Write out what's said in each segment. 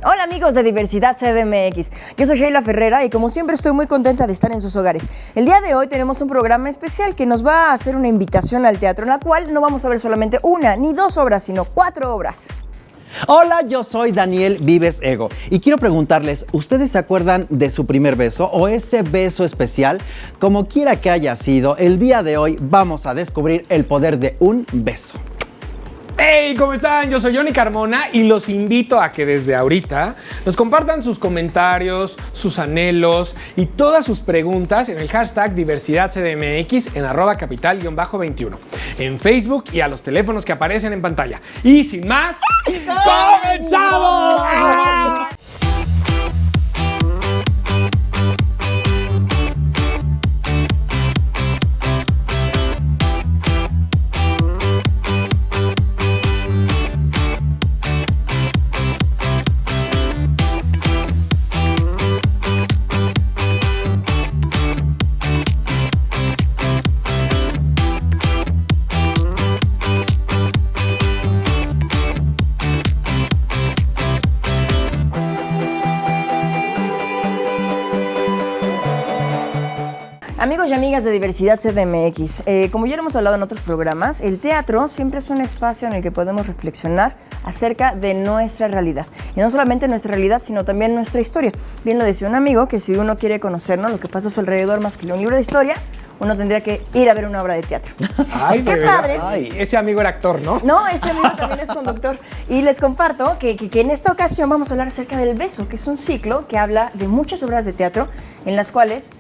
Hola amigos de Diversidad CDMX, yo soy Sheila Ferrera y como siempre estoy muy contenta de estar en sus hogares. El día de hoy tenemos un programa especial que nos va a hacer una invitación al teatro en la cual no vamos a ver solamente una ni dos obras, sino 4 obras. Hola, yo soy Daniel Vives Ego y quiero preguntarles, ¿ustedes se acuerdan de su primer beso o ese beso especial? Como quiera que haya sido, el día de hoy vamos a descubrir el poder de un beso. ¡Hey! ¿Cómo están? Yo soy Johnny Carmona y los invito a que desde ahorita nos compartan sus comentarios, sus anhelos y todas sus preguntas en el hashtag DiversidadCDMX en @capital_21 en Facebook y a los teléfonos que aparecen en pantalla. Y sin más, ¡comenzamos! Amigos y amigas de Diversidad CDMX, como ya lo hemos hablado en otros programas, el teatro siempre es un espacio en el que podemos reflexionar acerca de nuestra realidad. Y no solamente nuestra realidad, sino también nuestra historia. Bien lo decía un amigo, que si uno quiere conocernos lo que pasa a su alrededor más que un libro de historia, uno tendría que ir a ver una obra de teatro. Ay, ¡Qué padre! Ay, ese amigo era actor, ¿no? No, ese amigo también es conductor. Y les comparto que en esta ocasión vamos a hablar acerca del beso, que es un ciclo que habla de muchas obras de teatro en las cuales...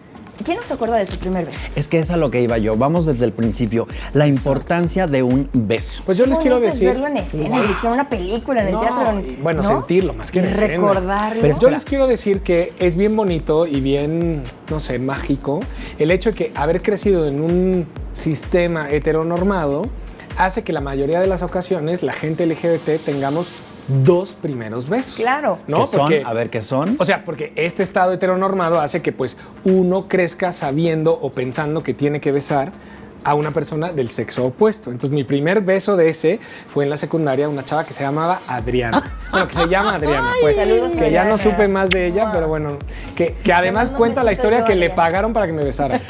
¿Quién no se acuerda de su primer beso? Es que es a lo que iba yo. Vamos desde el principio. La importancia de un beso. Pues yo les quiero decir... verlo en escena, en una película, en el teatro. Bueno, ¿no? sentirlo más que en escena. Recordarlo. Pero Yo les quiero decir que es bien bonito y bien, no sé, mágico el hecho de que haber crecido en un sistema heteronormado hace que la mayoría de las ocasiones la gente LGBT tengamos 2 primeros besos. Claro. ¿No? ¿Qué son? Porque, A ver, ¿qué son? o sea, porque este estado heteronormado hace que pues uno crezca sabiendo o pensando que tiene que besar a una persona del sexo opuesto. Entonces, mi primer beso de ese fue en la secundaria, una chava que se llamaba Adriana. Bueno, que se llama Adriana, pues. Saludos, que ya no Adriana. supe más de ella, pero bueno, que además mando cuenta la besitos historia yo, que le Adriana. pagaron para que me besara.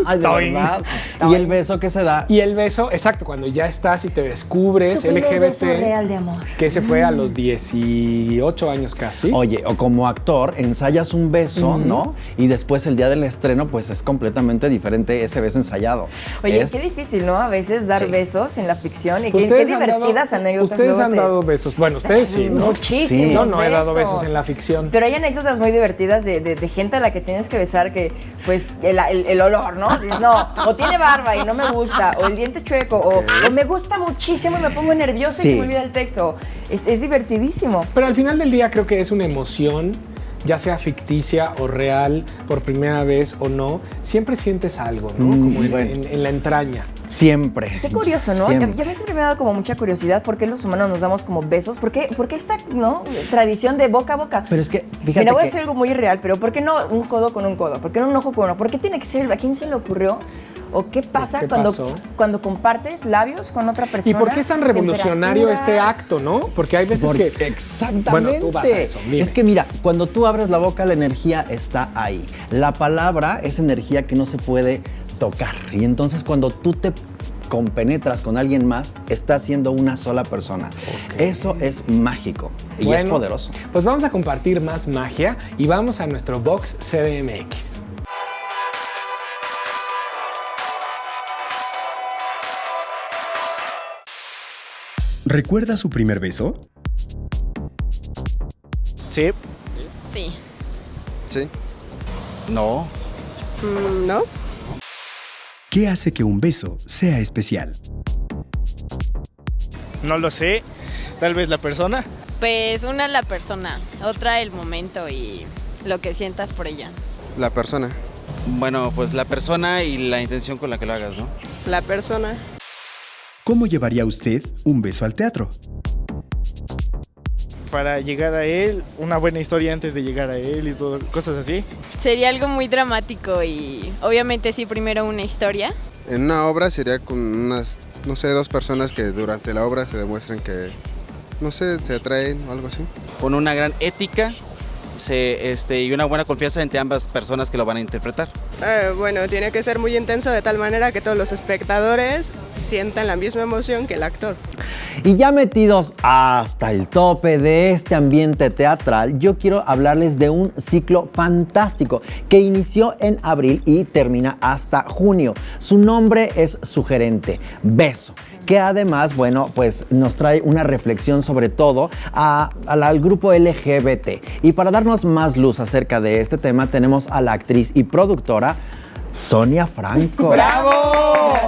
Ay, de Toing. verdad. Y el beso que se da. Y el beso, exacto, cuando ya estás y te descubres Tu primer beso LGBT, real de amor. que se fue a los 18 años casi. Oye, o como actor, ensayas un beso, ¿no? Y después el día del estreno, pues es completamente diferente ese beso ensayado. Oye, Es- qué difícil, ¿no? A veces dar Sí. besos en la ficción y qué Ustedes han divertidas dado, anécdotas. Ustedes luego han te- dado besos. Bueno, ustedes sí, ¿no? Muchísimos Sí. Yo no he dado besos en la ficción. Pero hay anécdotas muy divertidas de gente a la que tienes que besar que, pues, el olor, ¿no? Dices, no, o tiene barba y no me gusta, o el diente chueco, o me gusta muchísimo y me pongo nerviosa y Sí. se me olvida el texto. Es divertidísimo. Pero al final del día creo que es una emoción, ya sea ficticia o real, por primera vez o no, siempre sientes algo, ¿no? Como bueno. en la entraña. Siempre. Qué curioso, ¿no? Siempre. Ya a mí siempre me ha dado como mucha curiosidad por qué los humanos nos damos como besos, por qué esta, ¿no? Tradición de boca a boca. Pero es que, fíjate Mira, voy a que- decir algo muy irreal, pero ¿por qué no un codo con un codo? ¿Por qué no un ojo con uno? ¿Por qué tiene que ser? ¿A quién se le ocurrió? ¿O qué pasa ¿Qué cuando, pasó? cuando compartes labios con otra persona? ¿Y por qué es tan revolucionario Temperatura. este acto, no? Porque hay veces Porque- que... Exactamente. Bueno, tú vas a eso, dime. Es que mira, cuando tú abres la boca, la energía está ahí. La palabra es energía que no se puede tocar. Y entonces cuando tú te compenetras con alguien más, estás siendo una sola persona. Ok. Eso es mágico y es Bueno, poderoso. Pues vamos a compartir más magia y vamos a nuestro box CDMX. ¿Recuerda su primer beso? Sí. Sí. Sí. No. ¿No? ¿Qué hace que un beso sea especial? No lo sé. Tal vez la persona. Pues una la persona, otra el momento y lo que sientas por ella. La persona. Bueno, pues la persona y la intención con la que lo hagas, ¿no? La persona. ¿Cómo llevaría usted un beso al teatro? Para llegar a él, una buena historia antes de llegar a él y todo, cosas así. Sería algo muy dramático y obviamente sí, primero una historia. En una obra sería con unas, no sé, 2 personas que durante la obra se demuestren no sé, se atraen o algo así. Con una gran ética y una buena confianza entre ambas personas que lo van a interpretar. Bueno, tiene que ser muy intenso de tal manera que todos los espectadores sientan la misma emoción que el actor. Y ya metidos hasta el tope de este ambiente teatral, yo quiero hablarles de un ciclo fantástico que inició en abril y termina hasta junio. Su nombre es sugerente, Beso, que además, bueno, pues nos trae una reflexión sobre todo al grupo LGBT. Y para darnos más luz acerca de este tema, tenemos a la actriz y productora Sonia Franco. ¡Bravo!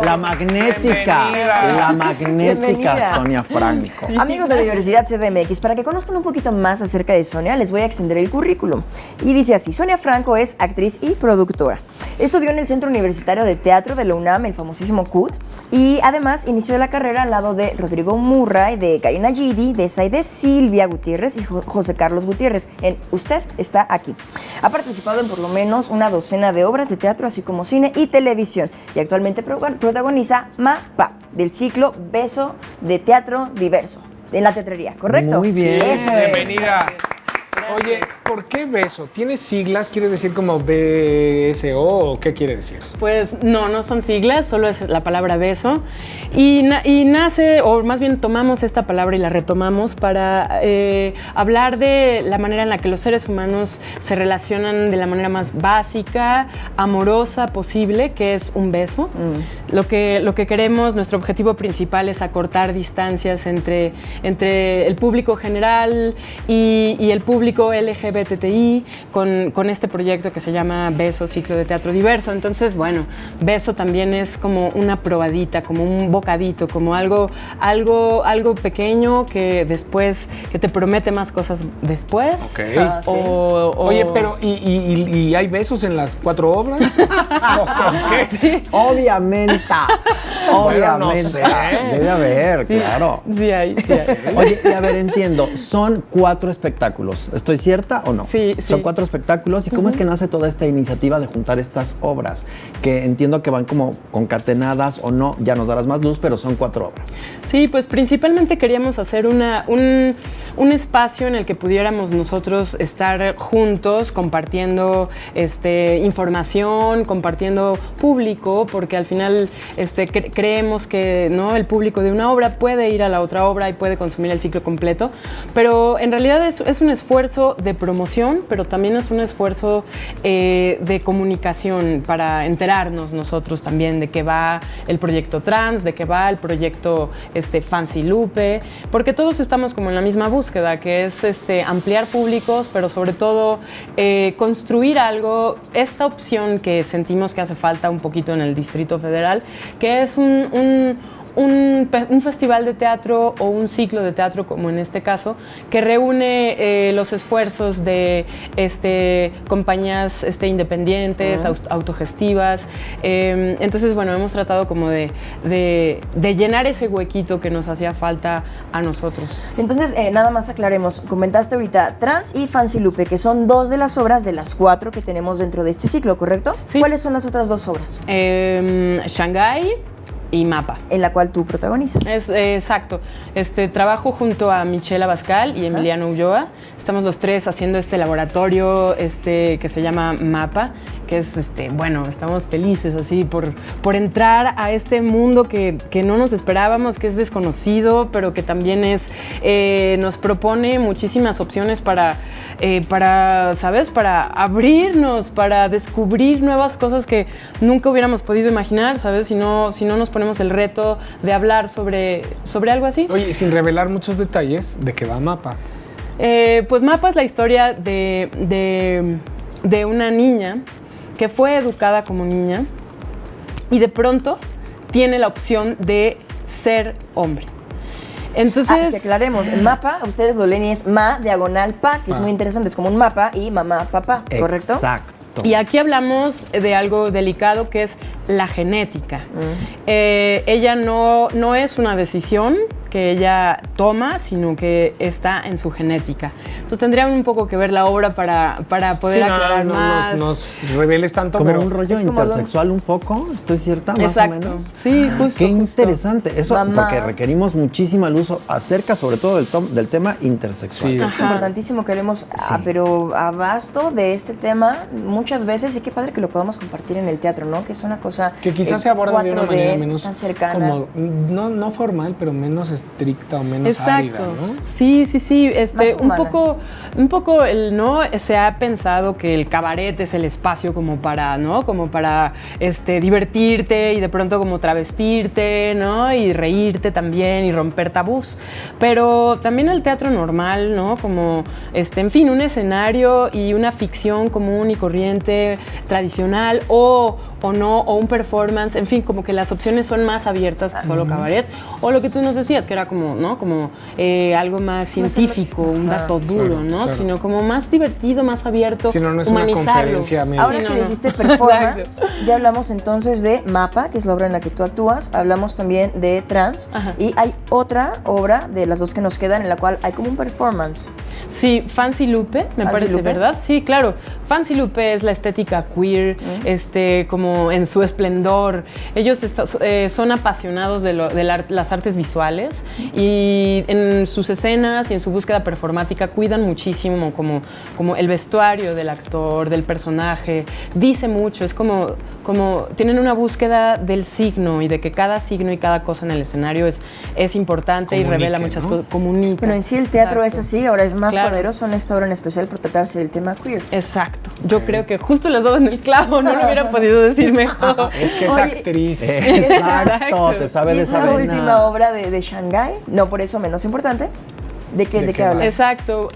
La magnética, Bienvenida. la magnética Bienvenida. Sonia Franco. Amigos de Diversidad CDMX, para que conozcan un poquito más acerca de Sonia, les voy a extender el currículum. Y dice así: Sonia Franco es actriz y productora. Estudió en el Centro Universitario de Teatro de la UNAM, el famosísimo CUT, y además inició la carrera al lado de Rodrigo Murray, de Karina Gidi, de Saide Silvia Gutiérrez y José Carlos Gutiérrez. En Usted está aquí. Ha participado en por lo menos una docena de obras de teatro, así como cine y televisión, y actualmente protagoniza MAPA, del ciclo Beso de Teatro Diverso, en la teatrería, ¿correcto? Muy bien. Eso es. Bienvenida. Oye, ¿por qué beso? ¿Tiene siglas? ¿Quiere decir como BSO o qué quiere decir? Pues no son siglas, solo es la palabra beso. Y nace, o más bien tomamos esta palabra y la retomamos para hablar de la manera en la que los seres humanos se relacionan de la manera más básica, amorosa posible, que es un beso. Lo que queremos, nuestro objetivo principal es acortar distancias entre el público general y el público LGBTI con este proyecto que se llama Beso, Ciclo de Teatro Diverso. Entonces, bueno, Beso también es como una probadita, como un bocadito, como algo pequeño que después, que te promete más cosas después. Ok. Oye, pero ¿y hay besos en las 4 obras? Sí. Obviamente. Obviamente. no sé. Debe haber, Sí, claro. Sí hay. Oye, y a ver, entiendo, son 4 espectáculos. ¿Estoy cierta o no? Sí. Son 4 espectáculos. ¿Y cómo es que nace toda esta iniciativa de juntar estas obras? Que entiendo que van como concatenadas o no, ya nos darás más luz, pero son 4 obras. Sí, pues principalmente queríamos hacer un espacio en el que pudiéramos nosotros estar juntos compartiendo información, compartiendo público, porque al final creemos que, ¿no?, el público de una obra puede ir a la otra obra y puede consumir el ciclo completo, pero en realidad es un esfuerzo de promoción, pero también es un esfuerzo de comunicación para enterarnos nosotros también de qué va el proyecto trans, de qué va el proyecto Fancy Lupe, porque todos estamos como en la misma búsqueda, que es ampliar públicos, pero sobre todo construir algo, esta opción que sentimos que hace falta un poquito en el Distrito Federal, que es un festival de teatro o un ciclo de teatro, como en este caso, que reúne los esfuerzos de compañías independientes, autogestivas. Entonces, bueno, hemos tratado como de llenar ese huequito que nos hacía falta a nosotros. Entonces, nada más aclaremos, comentaste ahorita Trans y Fancy Lupe, que son 2 de las obras de las 4 que tenemos dentro de este ciclo, ¿correcto? Sí. ¿Cuáles son las otras 2 obras? Shanghái y MAPA. En la cual tú protagonizas. Exacto. Trabajo junto a Michelle Abascal y Emiliano Ulloa. Estamos los 3 haciendo este laboratorio que se llama MAPA, que es, bueno, estamos felices así por entrar a este mundo que no nos esperábamos, que es desconocido, pero que también nos propone muchísimas opciones para, ¿sabes? Para abrirnos, para descubrir nuevas cosas que nunca hubiéramos podido imaginar, ¿sabes? Si no nos ponemos el reto de hablar sobre algo así. Oye, sin revelar muchos detalles, ¿de qué va MAPA? Pues MAPA es la historia de una niña que fue educada como niña y de pronto tiene la opción de ser hombre. Entonces, que aclaremos, el mapa, ustedes lo leen y es ma, diagonal, pa, que es muy interesante, es como un mapa, y mamá, papá, ¿correcto? Exacto. Y aquí hablamos de algo delicado que es la genética. Ella no es una decisión que ella toma, sino que está en su genética. Entonces tendrían un poco que ver la obra para poder aclarar más. Nos reveles tanto, como pero un rollo intersexual un poco, ¿estoy cierta? Más Exacto. o menos. Sí, justo. Qué interesante. Eso Mamá. porque requerimos muchísima luz acerca sobre todo del tema intersexual. Sí. Es importantísimo que hablemos, pero abasto de este tema muchas veces, y qué padre que lo podamos compartir en el teatro, ¿no? Que es una cosa que quizás se aborda de una 4D, manera menos tan cercana. como no formal, pero menos estricta o menos árida, ¿no? Sí. Más humana. Un poco se ha pensado que el cabaret es el espacio como para, ¿no? Como para divertirte y de pronto como travestirte, ¿no? Y reírte también y romper tabús. Pero también el teatro normal, ¿no? Como en fin, un escenario y una ficción común y corriente, tradicional o no, o un performance, en fin, como que las opciones son más abiertas que solo cabaret, o lo que tú nos decías, que era como, ¿no? Como algo más científico, un dato duro, ¿no? claro. Sino como más divertido, más abierto, Si no, no es una humanizarlo. conferencia medio. Ahora que dijiste performance, ya hablamos entonces de Mapa, que es la obra en la que tú actúas, hablamos también de Trans, Ajá. y hay otra obra de las dos que nos quedan en la cual hay como un performance. Sí, Fancy Lupe, me Fancy parece, Lupe. ¿verdad? Sí, claro. Fancy Lupe es la estética queer, como en su esplendor. Ellos son apasionados de las artes visuales y en sus escenas y en su búsqueda performática cuidan muchísimo como el vestuario del actor, del personaje. Dice mucho, es como tienen una búsqueda del signo y de que cada signo y cada cosa en el escenario es importante y Comunique, revela muchas ¿no? cosas. Comunica. Bueno, en sí el teatro Exacto. es así, ahora es más Claro. poderoso en esta obra en especial por tratarse del tema queer. Exacto. Yo creo que justo les dado en el clavo, no lo hubiera podido decir mejor. Es que es Oye, actriz. Exacto, te sabes Y de es esa la vena. última obra de Shanghái, no por eso menos importante. ¿De qué habla? Exacto.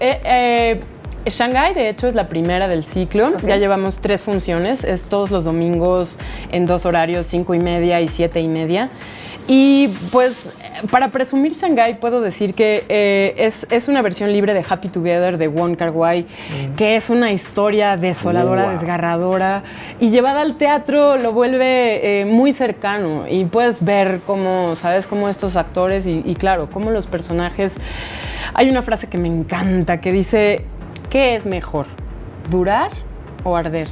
Shanghái, de hecho, es la primera del ciclo. Ok. Ya llevamos 3 funciones. Es todos los domingos en 2 horarios, 5:30 y 7:30. Y pues, para presumir Shanghái, puedo decir que es una versión libre de Happy Together de Wong Kar-wai, que es una historia desoladora, desgarradora, y llevada al teatro lo vuelve muy cercano. Y puedes ver cómo, ¿sabes? Cómo estos actores y claro, cómo los personajes... Hay una frase que me encanta que dice, ¿qué es mejor? ¿Durar o arder?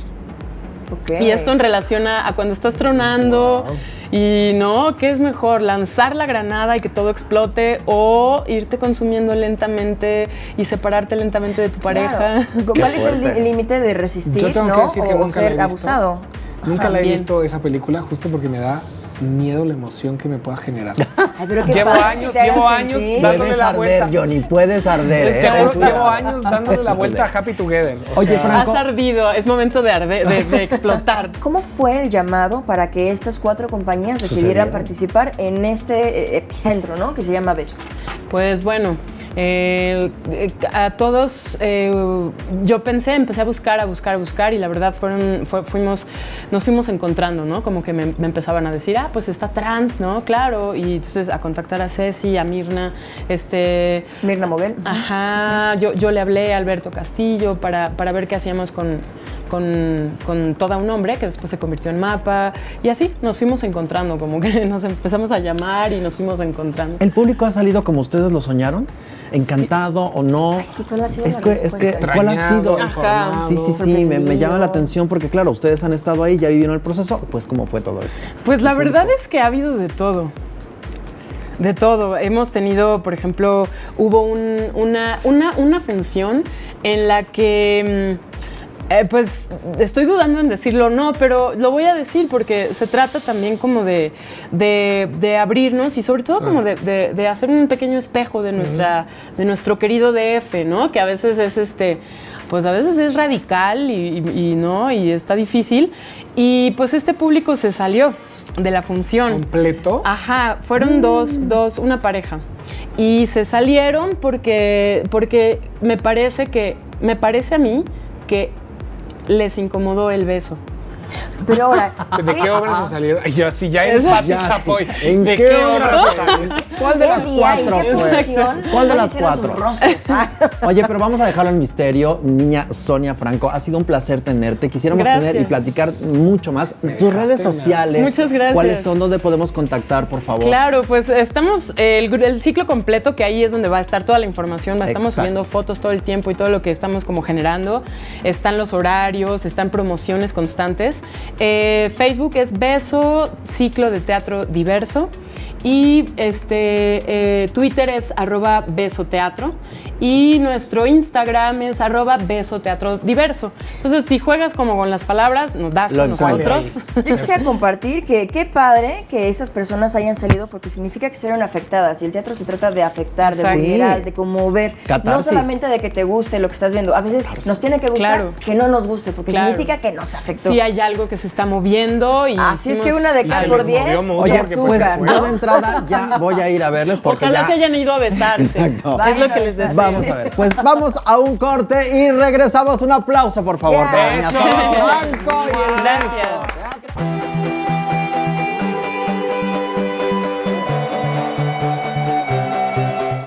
Ok. Y esto en relación a cuando estás tronando y no, ¿qué es mejor? ¿Lanzar la granada y que todo explote o irte consumiendo lentamente y separarte lentamente de tu pareja? Claro. ¿Cuál es fuerte. el límite de resistir, Yo tengo que ¿no? decir que o nunca la he ser visto. abusado? Nunca la he También. visto esa película justo porque me da miedo la emoción que me pueda generar. Ay, pero qué Llevo padre años, que te hagan llevo años sentir. dándole Puedes la arder, vuelta. Johnny, puedes arder. Llevo, Cuidado. llevo años dándole la vuelta a Happy Together. Oye, Franco. Has ardido, es momento de arder, de explotar. ¿Cómo fue el llamado para que estas 4 compañías decidieran Sucedieron. participar en este epicentro, ¿no? Que se llama Beso. Pues bueno, a todos yo empecé a buscar y la verdad nos fuimos encontrando, ¿no? Como que me empezaban a decir, pues está Trans, ¿no? Claro, y entonces a contactar a Ceci, a Mirna, Mirna Moguel. Ajá, yo le hablé a Alberto Castillo para ver qué hacíamos con Toda un Hombre, que después se convirtió en Mapa, y así nos fuimos encontrando, como que nos empezamos a llamar y nos fuimos encontrando. ¿El público ha salido como ustedes lo soñaron? ¿Encantado o no? Ay, sí, ¿cuál ha sido es la que, respuesta? ¿cuál ha sido? Ajá. Sí, me llama la atención porque claro, ustedes han estado ahí, ya vivieron el proceso, pues ¿cómo fue todo eso? Pues la verdad es que ha habido de todo. De todo. Hemos tenido, por ejemplo, hubo una función en la que... pues estoy dudando en decirlo o no, pero lo voy a decir porque se trata también como de abrirnos y sobre todo como de hacer un pequeño espejo de nuestro querido DF, ¿no? Que a veces es pues a veces es radical y no, y está difícil. Y pues este público se salió de la función. ¿Completo? Ajá, fueron dos, una pareja. Y se salieron porque me parece a mí que les incomodó el beso. Pero ahora, ¿De qué obras se salieron? Ay, yo sí, ya es Exacto. Pati Ya, Chapoy. sí. ¿En ¿De qué qué obras obras se se salieron? ¿Cuál de las ¿qué día, en cuatro qué fue? función? ¿Cuál de ¿Cuáles las eran sus cuatro? rostros? Oye, pero vamos a dejarlo en misterio. Niña Sonia Franco, ha sido un placer tenerte. Quisiéramos Gracias. tener y platicar mucho más. Tus redes sociales. Muchas gracias. ¿Cuáles son? ¿Dónde podemos contactar, por favor? Claro, pues estamos, el ciclo completo, que ahí es donde va a estar toda la información, estamos Exacto. subiendo fotos todo el tiempo y todo lo que estamos como generando, están los horarios, están promociones constantes. Facebook es Beso Ciclo de Teatro Diverso y Twitter es @besoteatro y nuestro Instagram es @besoteatrodiverso. Entonces, si juegas como con las palabras, nos das Lo con nosotros. Yo quisiera compartir que qué padre que esas personas hayan salido porque significa que serán afectadas y el teatro se trata de afectar, de Exacto. vulnerar, de conmover, Catarsis. no solamente de que te guste lo que estás viendo, a veces nos tiene que gustar Claro. que no nos guste porque Claro. significa que nos afectó. Sí hay algo que se está moviendo y Así es que hicimos una de Y cada se por les 10 movió mucho Oye, porque pues azúcar, yo ¿no? de entrada ya voy a ir a verles porque Ojalá ya... se hayan ido a besarse. Exacto. Es lo que les decía. Vamos a ver. Pues vamos a un corte y regresamos. Un aplauso, por favor, Yeah. para Niña Eso. Sonia Franco y el Gracias. beso.